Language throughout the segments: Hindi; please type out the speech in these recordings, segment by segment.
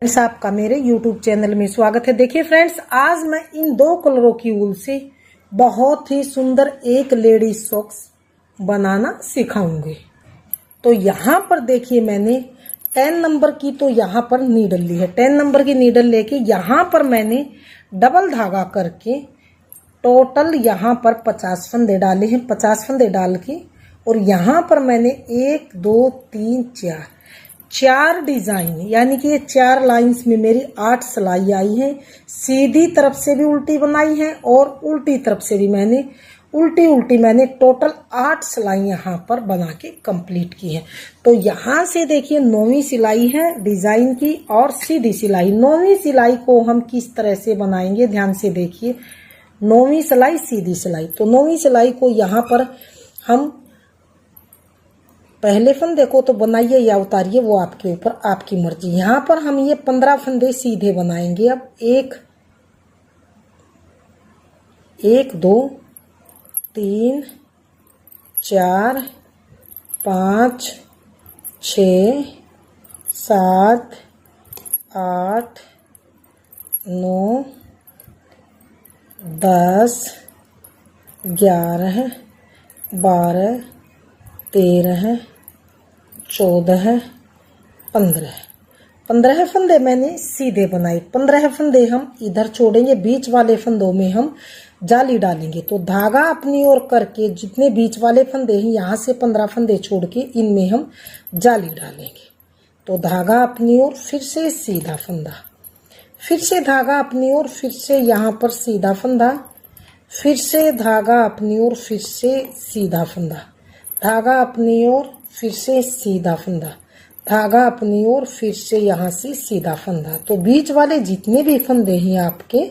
फ्रेंड्स, आपका मेरे YouTube चैनल में स्वागत है। देखिए फ्रेंड्स, आज मैं इन दो कलरों की ऊल से बहुत ही सुंदर एक लेडी सॉक्स बनाना सिखाऊंगी। तो यहाँ पर देखिए, मैंने 10 नंबर की तो यहाँ पर नीडल ली है। 10 नंबर की नीडल लेके यहाँ पर मैंने डबल धागा करके टोटल यहाँ पर 50 फंदे डाले हैं। 50 फंदे डाल के और यहाँ पर मैंने 1 2 3 4 डिजाइन, यानी कि ये 4 लाइंस में मेरी 8 सिलाई आई है। सीधी तरफ से भी उल्टी बनाई है और उल्टी तरफ से भी मैंने उल्टी टोटल 8 सिलाई यहाँ पर बना के कंप्लीट की है। तो यहाँ से देखिए 9वीं सिलाई है डिजाइन की और सीधी सिलाई। 9वीं सिलाई को हम किस तरह से बनाएंगे, ध्यान से देखिए। 9वीं सिलाई सीधी सिलाई। तो 9वीं सिलाई को यहाँ पर हम पहले फंदे को तो बनाइए या उतारिए, वो आपके ऊपर, आपकी मर्जी। यहाँ पर हम ये 15 फंदे सीधे बनाएंगे। अब 1 2 3 4 5 6 7 8 9 10 11 12 13 14 15 फंदे मैंने सीधे बनाए। 15 फंदे हम इधर छोड़ेंगे, बीच वाले फंदों में हम जाली डालेंगे। तो धागा अपनी ओर करके जितने बीच वाले फंदे हैं, यहाँ से 15 फंदे छोड़ के इनमें हम जाली डालेंगे। तो धागा अपनी ओर, फिर से सीधा फंदा, फिर से धागा अपनी ओर, फिर से यहाँ पर सीधा फंदा, फिर से धागा अपनी ओर, फिर से सीधा फंदा, धागा अपनी ओर, फिर से सीधा फंदा, धागा अपनी ओर, फिर से यहाँ से सीधा फंदा। तो बीच वाले जितने भी फंदे हैं आपके,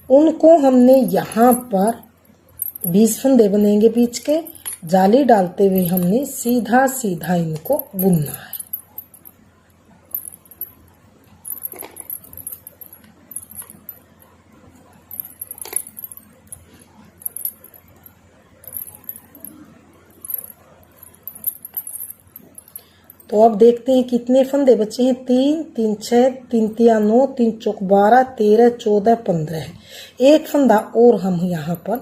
उनको हमने यहाँ पर 20 फंदे बनेंगे बीच के, जाली डालते हुए हमने सीधा सीधा इनको बुनना है। तो अब देखते हैं कितने फंदे बचे हैं। 3 3 6 3 3 9 3 4 12 13 14 15 है। एक फंदा और हम यहाँ पर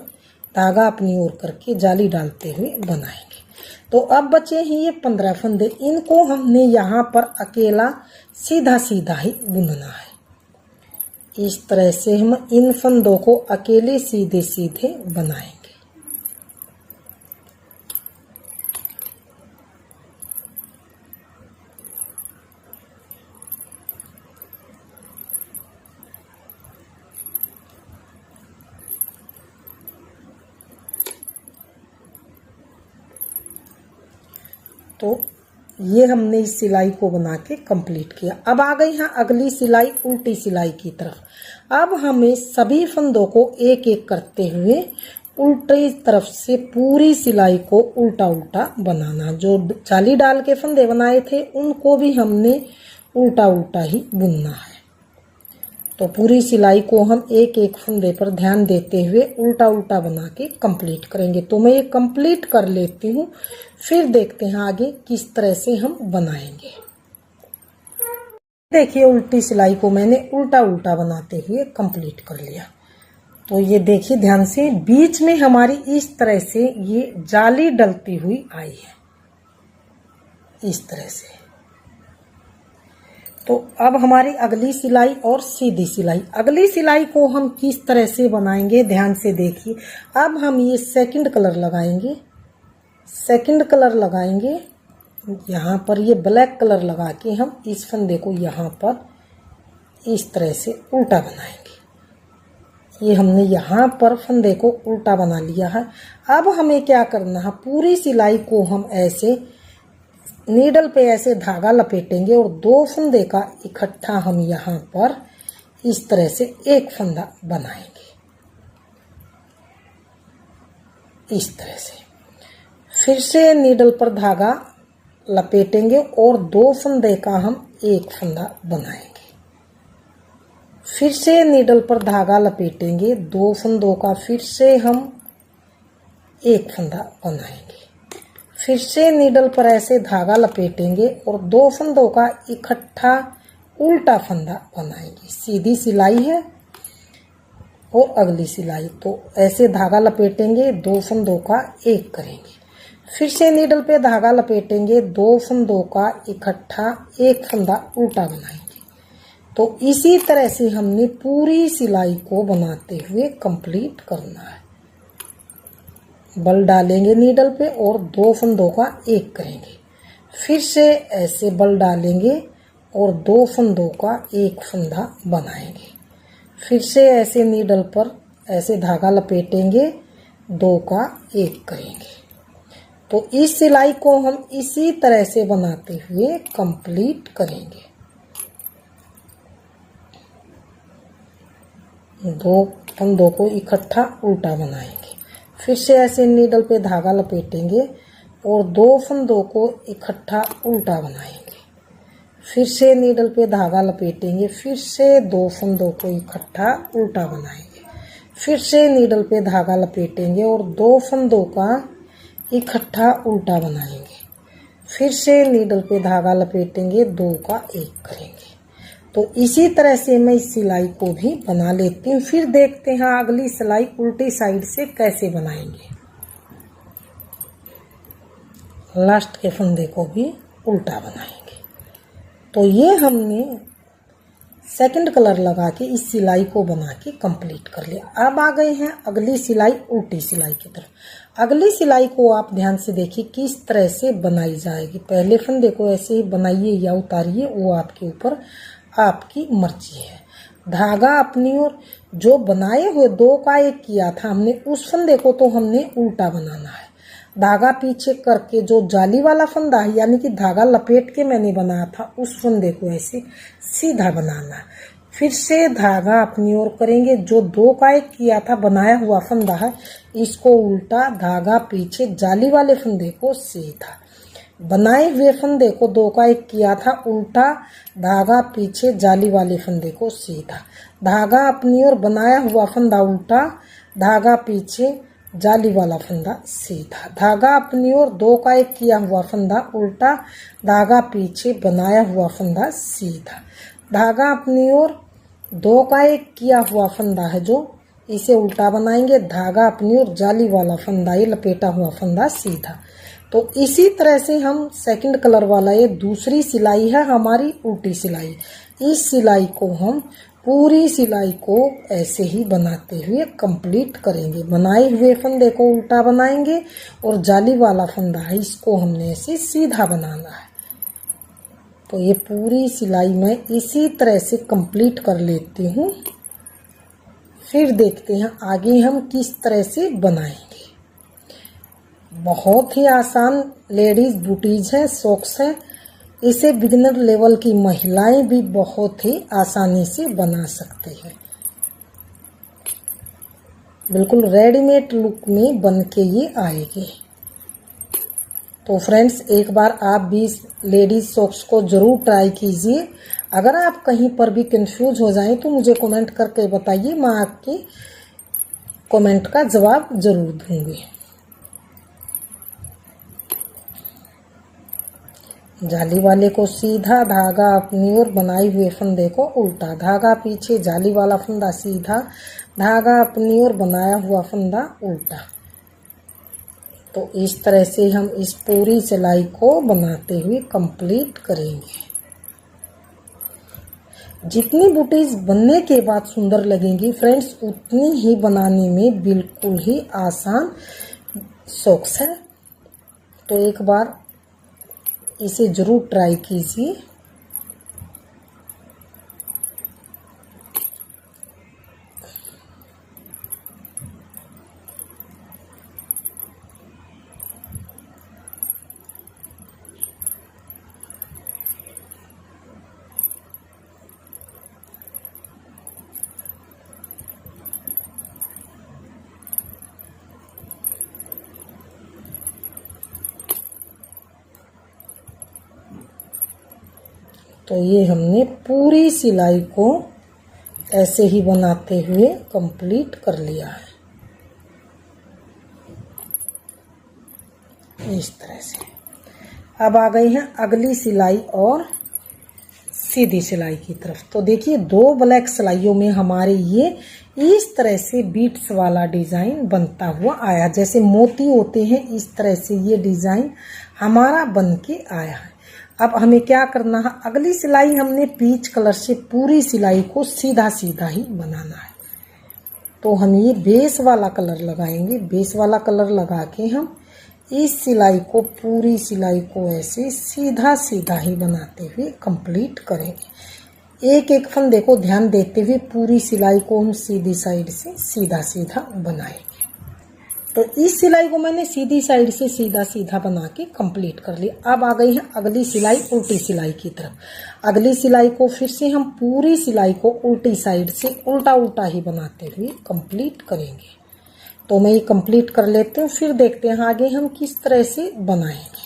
धागा अपनी ओर करके जाली डालते हुए बनाएंगे। तो अब बचे हैं ये 15 फंदे। इनको हमने यहाँ पर अकेला सीधा सीधा ही बुनना है। इस तरह से हम इन फंदों को अकेले सीधे सीधे बनाएंगे। तो ये हमने इस सिलाई को बना के कंप्लीट किया। अब आ गई है अगली सिलाई, उल्टी सिलाई की तरफ। अब हमें सभी फंदों को एक एक करते हुए उल्टी तरफ से पूरी सिलाई को उल्टा उल्टा बनाना। जो जाली डाल के फंदे बनाए थे उनको भी हमने उल्टा उल्टा ही बुनना है। तो पूरी सिलाई को हम एक एक फंदे पर ध्यान देते हुए उल्टा उल्टा बना के कंप्लीट करेंगे। तो मैं ये कंप्लीट कर लेती हूँ, फिर देखते हैं आगे किस तरह से हम बनाएंगे। देखिए, उल्टी सिलाई को मैंने उल्टा उल्टा बनाते हुए कंप्लीट कर लिया। तो ये देखिए ध्यान से, बीच में हमारी इस तरह से ये जाली डलती हुई आई है, इस तरह से। तो अब हमारी अगली सिलाई और सीधी सिलाई। अगली सिलाई को हम किस तरह से बनाएंगे, ध्यान से देखिए। अब हम ये सेकंड कलर लगाएंगे, सेकंड कलर लगाएंगे। यहाँ पर ये ब्लैक कलर लगा के हम इस फंदे को यहाँ पर इस तरह से उल्टा बनाएंगे। ये हमने यहाँ पर फंदे को उल्टा बना लिया है। अब हमें क्या करना है, पूरी सिलाई को हम ऐसे नीडल पे ऐसे धागा लपेटेंगे और 2 फंदे का इकट्ठा हम यहाँ पर इस तरह से एक फंदा बनाएंगे, इस तरह से। फिर से नीडल पर धागा लपेटेंगे और 2 फंदे का हम एक फंदा बनाएंगे। फिर से नीडल पर धागा लपेटेंगे, 2 फंदों का फिर से हम एक फंदा बनाएंगे। फिर से नीडल पर ऐसे धागा लपेटेंगे और 2 फंदों का इकट्ठा उल्टा फंदा बनाएंगे। सीधी सिलाई है और अगली सिलाई, तो ऐसे धागा लपेटेंगे, 2 फंदों का एक करेंगे, फिर से नीडल पे धागा लपेटेंगे, 2 फंदों का इकट्ठा एक फंदा उल्टा बनाएंगे। तो इसी तरह से हमने पूरी सिलाई को बनाते हुए कंप्लीट करना है। बल डालेंगे नीडल पे और 2 फंदों का एक करेंगे, फिर से ऐसे बल डालेंगे और 2 फंदों का एक फंदा बनाएंगे, फिर से ऐसे नीडल पर ऐसे धागा लपेटेंगे, 2 का एक करेंगे। तो इस सिलाई को हम इसी तरह से बनाते हुए कंप्लीट करेंगे। 2 फंदों को इकट्ठा उल्टा बनाएंगे, फिर से ऐसे नीडल पे धागा लपेटेंगे और 2 फंदों को इकट्ठा उल्टा बनाएंगे, फिर से नीडल पे धागा लपेटेंगे, फिर से 2 फंदों को इकट्ठा उल्टा बनाएंगे, फिर से नीडल पे धागा लपेटेंगे और 2 फंदों का इकट्ठा उल्टा बनाएंगे, फिर से नीडल पे धागा लपेटेंगे, 2 का एक करेंगे। तो इसी तरह से मैं इस सिलाई को भी बना लेती हूँ। फिर देखते हैं अगली सिलाई उल्टी साइड से कैसे बनाएंगे। लास्ट के फंदे को भी उल्टा बनाएंगे। तो ये हमने सेकंड कलर लगा के इस सिलाई को बना के कंप्लीट कर लिया। अब आ गए हैं अगली सिलाई उल्टी सिलाई की तरफ। अगली सिलाई को आप ध्यान से देखिए किस तरह से बनाई जाएगी। पहले फंदे को ऐसे ही बनाइए या उतारिए, वो आपके ऊपर आपकी मर्जी है। धागा अपनी ओर जो बनाए हुए 2 का एक किया था हमने, उस फंदे को तो हमने उल्टा बनाना है। धागा पीछे करके जो जाली वाला फंदा है, यानी कि धागा लपेट के मैंने बनाया था, उस फंदे को ऐसे सीधा बनाना है। फिर से धागा अपनी ओर करेंगे, जो 2 का एक किया था बनाया हुआ फंदा है, इसको उल्टा, धागा पीछे, जाली वाले फंदे को सीधा। बनाए हुए फंदे को 2 का एक किया था उल्टा, धागा पीछे, जाली वाले फंदे को सीधा। धागा अपनी ओर बनाया हुआ फंदा उल्टा, धागा पीछे, जाली वाला फंदा सीधा। धागा अपनी ओर 2 का एक किया हुआ फंदा उल्टा, धागा पीछे, बनाया हुआ फंदा सीधा। धागा अपनी ओर 2 का एक किया हुआ फंदा है जो, इसे उल्टा बनाएंगे, धागा अपनी ओर, जाली वाला फंदा, ये लपेटा हुआ फंदा सीधा। तो इसी तरह से हम सेकंड कलर वाला, ये दूसरी सिलाई है हमारी उल्टी सिलाई। इस सिलाई को हम पूरी सिलाई को ऐसे ही बनाते हुए कंप्लीट करेंगे। बनाए हुए फंदे को उल्टा बनाएंगे और जाली वाला फंदा है, इसको हमने ऐसे सीधा बनाना है। तो ये पूरी सिलाई मैं इसी तरह से कंप्लीट कर लेती हूँ। फिर देखते हैं आगे हम किस तरह से बनाएंगे। बहुत ही आसान लेडीज बूटीज है, सॉक्स है। इसे बिगिनर लेवल की महिलाएं भी बहुत ही आसानी से बना सकते हैं। बिल्कुल रेडीमेड लुक में बन के ये आएगी। तो फ्रेंड्स, एक बार आप भी लेडीज सॉक्स को जरूर ट्राई कीजिए। अगर आप कहीं पर भी कंफ्यूज हो जाएं तो मुझे कमेंट करके बताइए, मैं आपके कमेंट का जवाब जरूर दूंगी। जाली वाले को सीधा, धागा अपनी ओर, बनाए हुए फंदे को उल्टा, धागा पीछे, जाली वाला फंदा सीधा, धागा अपनी ओर, बनाया हुआ फंदा उल्टा। तो इस तरह से हम इस पूरी सिलाई को बनाते हुए कंप्लीट करेंगे। जितनी बूटीज बनने के बाद सुंदर लगेंगी फ्रेंड्स, उतनी ही बनाने में बिल्कुल ही आसान सॉक्स है। तो एक बार इसे जरूर ट्राई कीजिए। तो ये हमने पूरी सिलाई को ऐसे ही बनाते हुए कंप्लीट कर लिया है, इस तरह से। अब आ गई है अगली सिलाई और सीधी सिलाई की तरफ। तो देखिए 2 ब्लैक सिलाइयों में हमारे ये इस तरह से बीट्स वाला डिजाइन बनता हुआ आया, जैसे मोती होते हैं इस तरह से ये डिजाइन हमारा बन के आया है। अब हमें क्या करना है, अगली सिलाई हमने पीच कलर से पूरी सिलाई को सीधा सीधा ही बनाना है। तो हम ये बेस वाला कलर लगाएंगे, बेस वाला कलर लगा के हम इस सिलाई को, पूरी सिलाई को ऐसे सीधा सीधा ही बनाते हुए कंप्लीट करेंगे। एक एक फंदे को ध्यान देते हुए पूरी सिलाई को हम सीधी साइड से सीधा सीधा बनाएंगे। तो इस सिलाई को मैंने सीधी साइड से सीधा सीधा बना के कंप्लीट कर लिया। अब आ गई है अगली सिलाई उल्टी सिलाई की तरफ। अगली सिलाई को फिर से हम पूरी सिलाई को उल्टी साइड से उल्टा उल्टा ही बनाते हुए कंप्लीट करेंगे। तो मैं ये कंप्लीट कर लेती हूँ, फिर देखते हैं आगे हम किस तरह से बनाएंगे।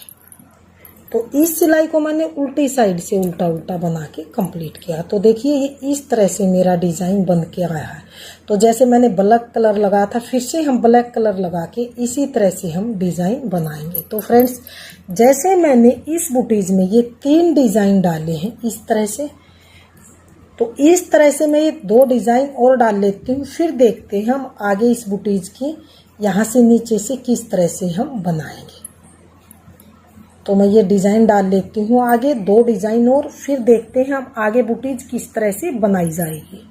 तो इस सिलाई को मैंने उल्टी साइड से उल्टा उल्टा बना के कंप्लीट किया। तो देखिए ये इस तरह से मेरा डिजाइन बन के आया है। तो जैसे मैंने ब्लैक कलर लगाया था, फिर से हम ब्लैक कलर लगा के इसी तरह से हम डिजाइन बनाएंगे। तो फ्रेंड्स, जैसे मैंने इस बुटीज में ये 3 डिजाइन डाले हैं इस तरह से, तो इस तरह से मैं ये 2 डिजाइन और डाल लेती हूँ, फिर देखते हैं हम आगे इस बुटीज की यहाँ से नीचे से किस तरह से हम बनाएंगे। तो मैं ये डिजाइन डाल लेती हूँ आगे 2 डिजाइन और, फिर देखते हैं हम आगे बुटीज किस तरह से बनाई जाएगी।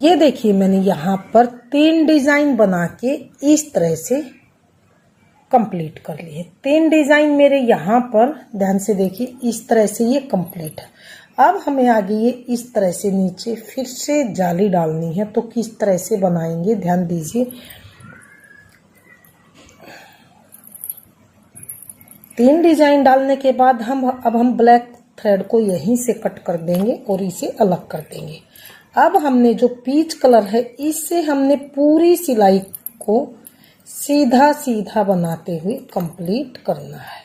ये देखिए मैंने यहाँ पर 3 डिजाइन बना के इस तरह से कंप्लीट कर लिए। 3 डिजाइन मेरे यहाँ पर ध्यान से देखिए इस तरह से ये कंप्लीट है। अब हमें आगे ये इस तरह से नीचे फिर से जाली डालनी है। तो किस तरह से बनाएंगे ध्यान दीजिए। 3 डिजाइन डालने के बाद अब हम ब्लैक थ्रेड को यहीं से कट कर देंगे और इसे अलग कर देंगे। अब हमने जो पीच कलर है इससे हमने पूरी सिलाई को सीधा सीधा बनाते हुए कंप्लीट करना है।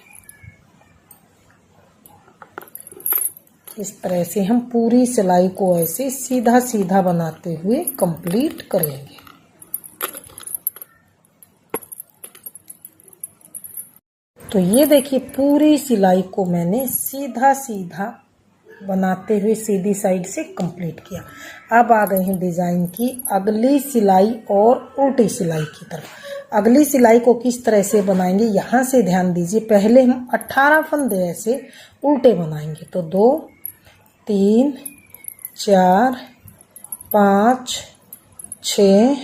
इस तरह से हम पूरी सिलाई को ऐसे सीधा सीधा बनाते हुए कंप्लीट करेंगे। तो ये देखिए पूरी सिलाई को मैंने सीधा सीधा बनाते हुए सीधी साइड से कंप्लीट किया। अब आ गए हैं डिजाइन की अगली सिलाई और उल्टी सिलाई की तरफ। अगली सिलाई को किस तरह से बनाएंगे यहाँ से ध्यान दीजिए। पहले हम 18 फंदे ऐसे उल्टे बनाएंगे। तो 2 3 4 5 6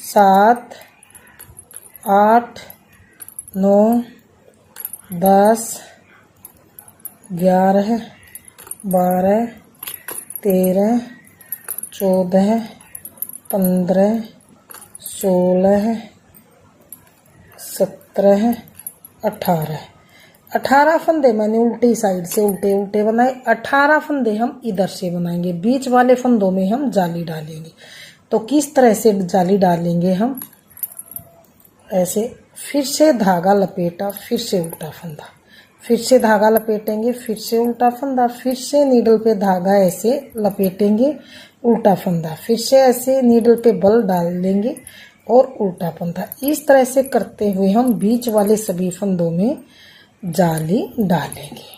7 8 9 10 11 12 13 14 15 16 17 18 फंदे मैंने उल्टी साइड से उल्टे उल्टे बनाए। 18 फंदे हम इधर से बनाएंगे। बीच वाले फंदों में हम जाली डालेंगे। तो किस तरह से जाली डालेंगे हम, ऐसे फिर से धागा लपेटा, फिर से उल्टा फंदा, फिर से धागा लपेटेंगे, फिर से उल्टा फंदा, फिर से नीडल पे धागा ऐसे लपेटेंगे, उल्टा फंदा, फिर से ऐसे नीडल पे बल डाल लेंगे और उल्टा फंदा। इस तरह से करते हुए हम बीच वाले सभी फंदों में जाली डालेंगे।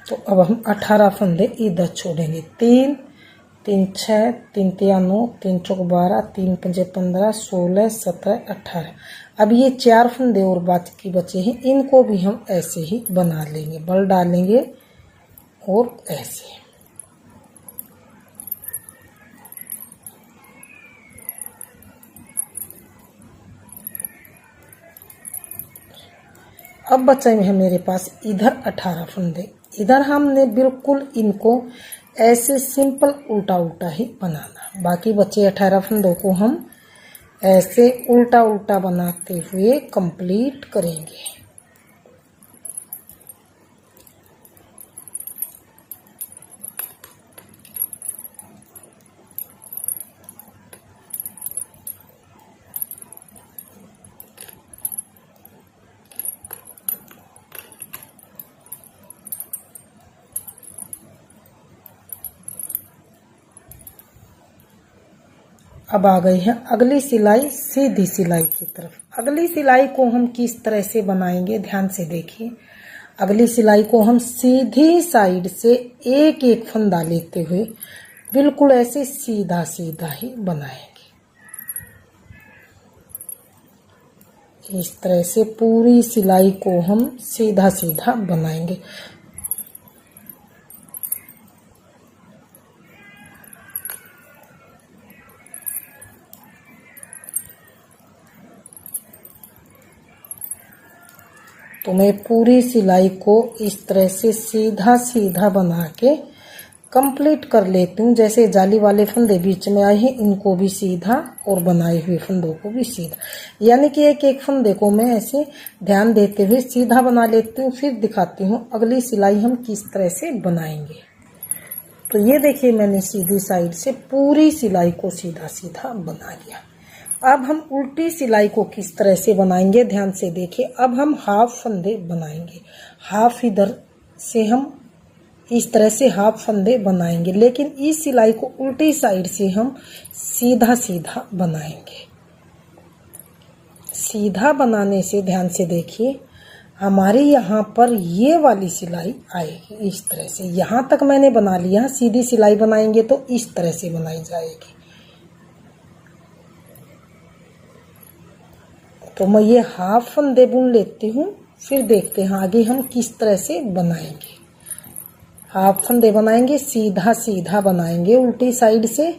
तो अब हम 18 फंदे इधर छोड़ेंगे। 3 3 6 3 3 9 3 4 12 3 5 15 16 17 18। अब ये 4 फंदे और बाकी बचे हैं, इनको भी हम ऐसे ही बना लेंगे। बल डालेंगे और ऐसे। अब बचे हैं मेरे पास इधर 18 फंदे। इधर हमने बिल्कुल इनको ऐसे सिंपल उल्टा उल्टा ही बनाना। बाकी बचे 18 फंदों को हम ऐसे उल्टा उल्टा बनाते हुए कंप्लीट करेंगे। अब आ गई है अगली सिलाई, सीधी सिलाई की तरफ। अगली सिलाई को हम किस तरह से बनाएंगे, ध्यान से देखिए। अगली सिलाई को हम सीधी साइड से एक एक फंदा लेते हुए बिल्कुल ऐसे सीधा सीधा ही बनाएंगे। इस तरह से पूरी सिलाई को हम सीधा सीधा बनाएंगे। तो मैं पूरी सिलाई को इस तरह से सीधा सीधा बना के कंप्लीट कर लेती हूँ। जैसे जाली वाले फंदे बीच में आए हैं, इनको भी सीधा और बनाए हुए फंदों को भी सीधा, यानी कि एक एक फंदे को मैं ऐसे ध्यान देते हुए सीधा बना लेती हूँ। फिर दिखाती हूँ अगली सिलाई हम किस तरह से बनाएंगे। तो ये देखिए, मैंने सीधी साइड से पूरी सिलाई को सीधा सीधा बना लिया। अब हम उल्टी सिलाई को किस तरह से बनाएंगे, ध्यान से देखिए। अब हम हाफ फंदे बनाएंगे, हाफ इधर से हम इस तरह से हाफ फंदे बनाएंगे, लेकिन इस सिलाई को उल्टी साइड से हम सीधा सीधा बनाएंगे। सीधा बनाने से ध्यान से देखिए, हमारे यहाँ पर ये वाली सिलाई आएगी इस तरह से। यहाँ तक मैंने बना लिया। सीधी सिलाई बनाएंगे तो इस तरह से बनाई जाएगी। तो मैं ये हाफ फंदे बुन लेती हूँ, फिर देखते हैं आगे हम किस तरह से बनाएंगे। हाफ फंदे बनाएंगे, सीधा सीधा बनाएंगे उल्टी साइड से।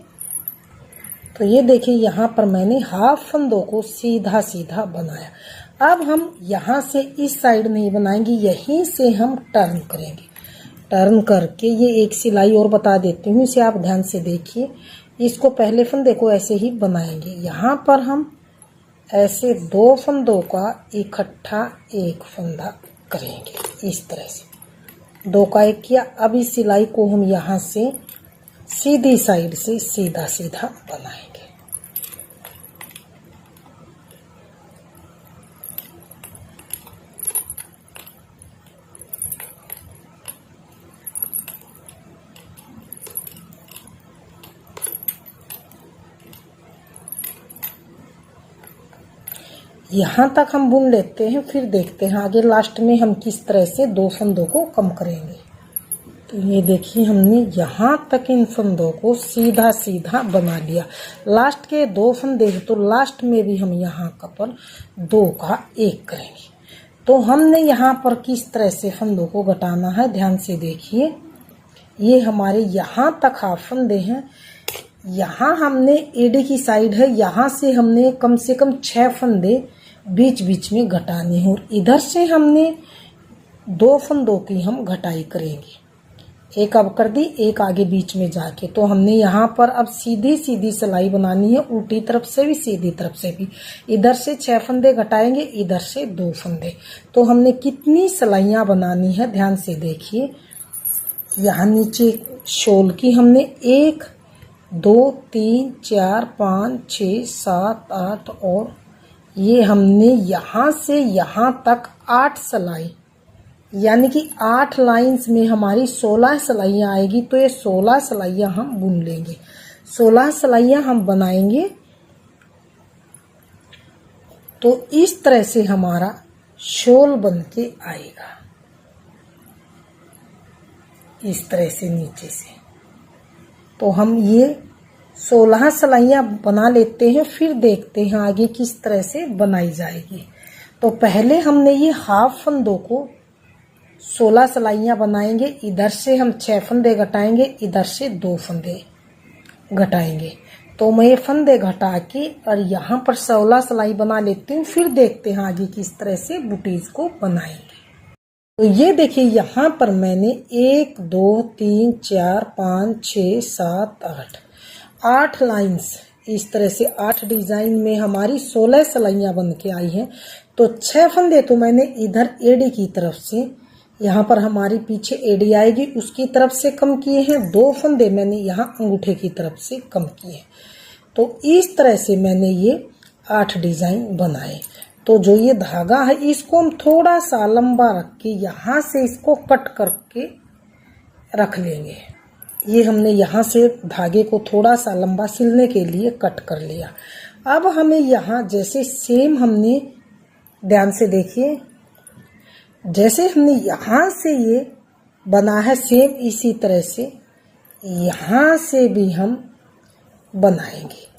तो ये देखिए, यहाँ पर मैंने हाफ फंदों को सीधा सीधा बनाया। अब हम यहाँ से इस साइड नहीं बनाएंगे, यहीं से हम टर्न करेंगे। टर्न करके ये एक सिलाई और बता देती हूँ, इसे आप ध्यान से देखिए। इसको पहले फंदे को ऐसे ही बनाएंगे। यहाँ पर हम ऐसे दो फंदों का इकट्ठा एक फंदा करेंगे इस तरह से। दो का एक किया। अब इस सिलाई को हम यहाँ से सीधी साइड से सीधा सीधा बनाएंगे। यहाँ तक हम बुन लेते हैं, फिर देखते हैं आगे लास्ट में हम किस तरह से दो फंदों को कम करेंगे। तो ये देखिए, हमने यहाँ तक इन फंदों को सीधा सीधा बना लिया। लास्ट के दो फंदे हैं, तो लास्ट में भी हम यहाँ पर दो का एक करेंगे। तो हमने यहाँ पर किस तरह से फंदों को घटाना है, ध्यान से देखिए। ये हमारे यहाँ तक हाफ फंदे हैं। यहाँ हमने एडी की साइड है, यहाँ से हमने कम से कम 6 फंदे बीच बीच में घटाने हैं, और इधर से हमने 2 फंदों की हम घटाई करेंगे। एक अब कर दी, एक आगे बीच में जाके। तो हमने यहाँ पर अब सीधी सीधी सिलाई बनानी है, उल्टी तरफ से भी सीधी तरफ से भी। इधर से 6 फंदे घटाएंगे, इधर से 2 फंदे। तो हमने कितनी सिलाइयाँ बनानी है, ध्यान से देखिए। यहाँ नीचे शोल की हमने 1 2 3 4 5 6 7 8 और ये हमने यहाँ से यहाँ तक 8 सिलाई, यानी कि 8 लाइंस में हमारी 16 सिलाइयाँ आएगी। तो ये 16 सिलाइयाँ हम बुन लेंगे, 16 सिलाइयाँ हम बनाएंगे। तो इस तरह से हमारा शोल बन के आएगा, इस तरह से नीचे से। तो हम ये 16 सिलाइयाँ बना लेते हैं, फिर देखते हैं आगे किस तरह से बनाई जाएगी। तो पहले हमने ये हाफ फंदों को 16 सिलाइयाँ बनाएंगे। इधर से हम 6 फंदे घटाएंगे, इधर से 2 फंदे घटाएंगे। तो मैं ये फंदे घटा के और यहाँ पर 16 सिलाई बना लेती हूँ, फिर देखते हैं आगे किस तरह से बूटीज को बनाएंगे। तो ये देखिए, यहाँ पर मैंने 1 2 3 4 5 6 7 8 लाइंस इस तरह से 8 डिजाइन में हमारी 16 सिलाइयाँ बन के आई हैं। तो 6 फंदे तो मैंने इधर एड़ी की तरफ से, यहाँ पर हमारी पीछे एड़ी आएगी उसकी तरफ से कम किए हैं। 2 फंदे मैंने यहाँ अंगूठे की तरफ से कम किए हैं। तो इस तरह से मैंने ये 8 डिजाइन बनाए। तो जो ये धागा है इसको हम थोड़ा सा लंबा रख के यहाँ से इसको कट करके रख लेंगे। ये हमने यहाँ से धागे को थोड़ा सा लंबा सिलने के लिए कट कर लिया। अब हमें यहाँ जैसे सेम हमने, ध्यान से देखिए, जैसे हमने यहाँ से ये बना है सेम इसी तरह से यहाँ से भी हम बनाएंगे।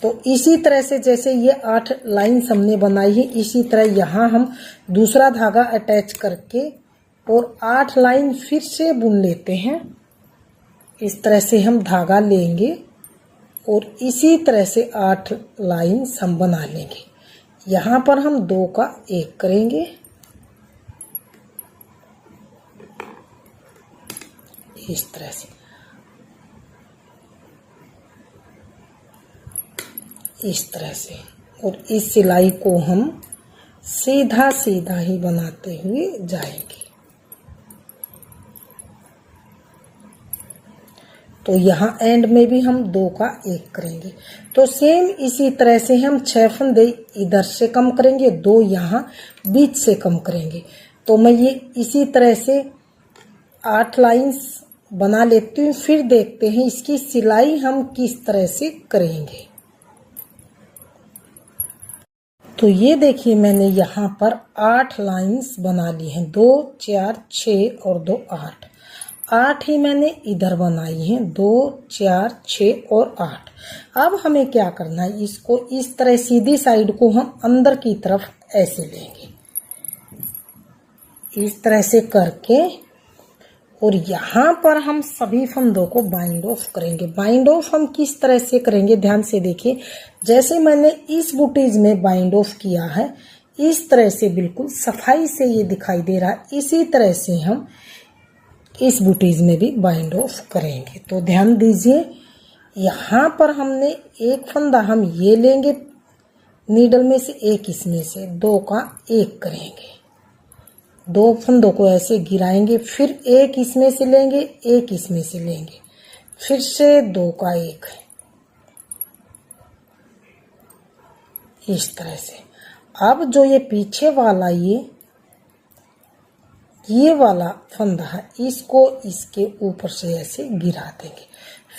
तो इसी तरह से जैसे ये 8 लाइन्स हमने बनाई है इसी तरह यहाँ हम दूसरा धागा अटैच करके और 8 लाइन फिर से बुन लेते हैं। इस तरह से हम धागा लेंगे और इसी तरह से 8 लाइन्स हम बना लेंगे। यहाँ पर हम 2 का 1 करेंगे, इस तरह से, इस तरह से, और इस सिलाई को हम सीधा सीधा ही बनाते हुए जाएंगे। तो यहाँ एंड में भी हम 2 का 1 करेंगे। तो सेम इसी तरह से हम 6 फंदे इधर से कम करेंगे, 2 यहाँ बीच से कम करेंगे। तो मैं ये इसी तरह से 8 लाइन्स बना लेती हूँ, फिर देखते हैं इसकी सिलाई हम किस तरह से करेंगे। तो ये देखिए मैंने यहाँ पर 8 लाइन्स बना ली हैं, 2 4 6 और 2 8। 8 ही मैंने इधर बनाई हैं, 2 4 6 और 8। अब हमें क्या करना है, इसको इस तरह सीधी साइड को हम अंदर की तरफ ऐसे लेंगे, इस तरह से करके, और यहाँ पर हम सभी फंदों को बाइंड ऑफ करेंगे। बाइंड ऑफ हम किस तरह से करेंगे, ध्यान से देखिए। जैसे मैंने इस बूटीज में बाइंड ऑफ किया है इस तरह से बिल्कुल सफाई से ये दिखाई दे रहा है, इसी तरह से हम इस बूटीज में भी बाइंड ऑफ करेंगे। तो ध्यान दीजिए, यहाँ पर हमने एक फंदा हम ये लेंगे नीडल में से, एक इसमें से, 2 का 1 करेंगे, 2 फंदों को ऐसे गिराएंगे, फिर एक इसमें से लेंगे, एक इसमें से लेंगे, फिर से 2 का 1, इस तरह से। अब जो ये पीछे वाला ये वाला फंदा है इसको इसके ऊपर से ऐसे गिरा देंगे,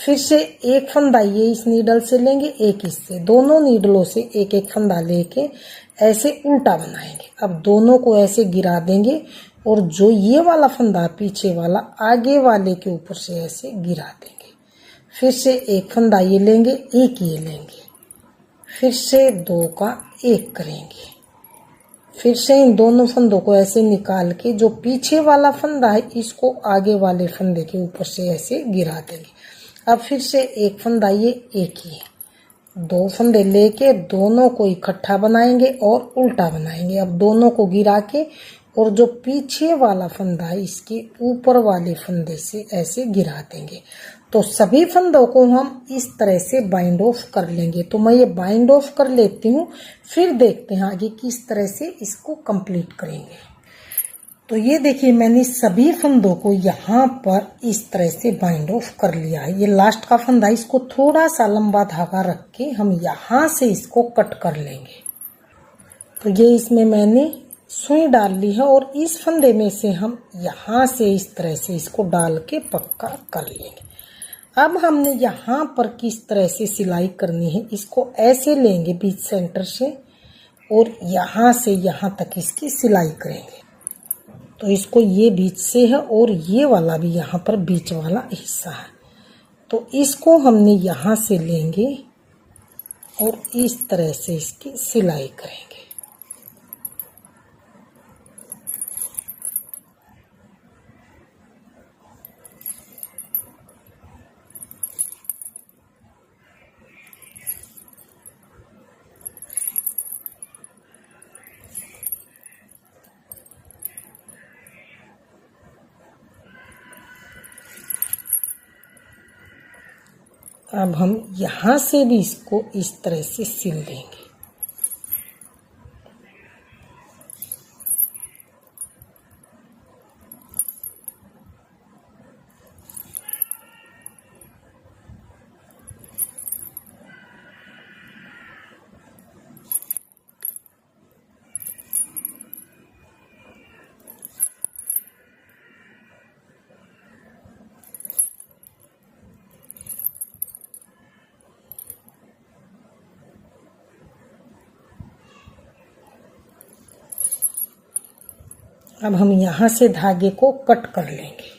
फिर से एक फंदा ये इस नीडल से लेंगे, एक इससे, दोनों नीडलों से एक एक फंदा लेके ऐसे उल्टा बनाएंगे। अब दोनों को ऐसे गिरा देंगे और जो ये वाला फंदा पीछे वाला आगे वाले के ऊपर से ऐसे गिरा देंगे, फिर से एक फंदा ये लेंगे, एक ये लेंगे, फिर से 2 का 1 करेंगे, फिर से इन दोनों फंदों को ऐसे निकाल के जो पीछे वाला फंदा है इसको आगे वाले फंदे के ऊपर से ऐसे गिरा देंगे। अब फिर से एक फंदा ये, एक ही, 2 फंदे लेके दोनों को इकट्ठा बनाएंगे और उल्टा बनाएंगे। अब दोनों को गिरा के और जो पीछे वाला फंदा है इसके ऊपर वाले फंदे से ऐसे गिरा देंगे। तो सभी फंदों को हम इस तरह से बाइंड ऑफ कर लेंगे। तो मैं ये बाइंड ऑफ कर लेती हूँ, फिर देखते हैं आगे किस तरह से इसको कंप्लीट करेंगे। तो ये देखिए मैंने सभी फंदों को यहाँ पर इस तरह से बाइंड ऑफ कर लिया है। ये लास्ट का फंदा, इसको थोड़ा सा लंबा धागा रख के हम यहाँ से इसको कट कर लेंगे। तो ये इसमें मैंने सुई डाल ली है और इस फंदे में से हम यहाँ से इस तरह से इसको डाल के पक्का कर लेंगे। अब हमने यहाँ पर किस तरह से सिलाई करनी है, इसको ऐसे लेंगे बीच सेंटर से और यहाँ से यहाँ तक इसकी सिलाई करेंगे। तो इसको ये बीच से है और ये वाला भी यहाँ पर बीच वाला हिस्सा है, तो इसको हमने यहाँ से लेंगे और इस तरह से इसकी सिलाई करेंगे। अब हम यहाँ से भी इसको इस तरह से सिल लेंगे। अब हम यहाँ से धागे को कट कर लेंगे।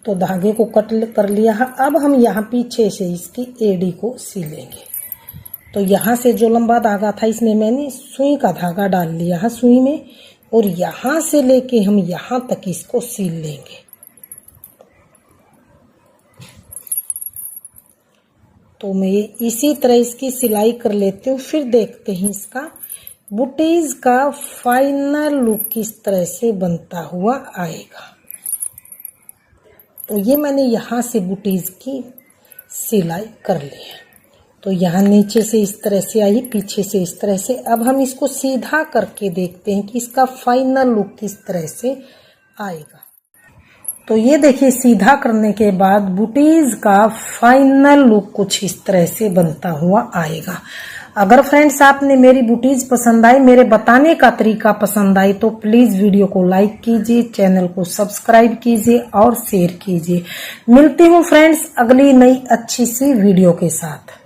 तो धागे को कट कर लिया है। अब हम यहाँ पीछे से इसकी एड़ी को सिलेंगे। तो यहाँ से जो लंबा धागा था इसमें मैंने सुई का धागा डाल लिया है सुई में, और यहाँ से लेके हम यहाँ तक इसको सिल लेंगे। तो मैं इसी तरह इसकी सिलाई कर लेती हूँ, फिर देखते हैं इसका बुटीज का फाइनल लुक किस तरह से बनता हुआ आएगा। तो ये मैंने यहाँ से बुटीज की सिलाई कर ली है। तो यहाँ नीचे से इस तरह से आई, पीछे से इस तरह से। अब हम इसको सीधा करके देखते हैं कि इसका फाइनल लुक किस तरह से आएगा। तो ये देखिए, सीधा करने के बाद बुटीज का फाइनल लुक कुछ इस तरह से बनता हुआ आएगा। अगर फ्रेंड्स आपने मेरी बुटीज पसंद आई, मेरे बताने का तरीका पसंद आई, तो प्लीज वीडियो को लाइक कीजिए, चैनल को सब्सक्राइब कीजिए और शेयर कीजिए। मिलती हूँ फ्रेंड्स अगली नई अच्छी सी वीडियो के साथ।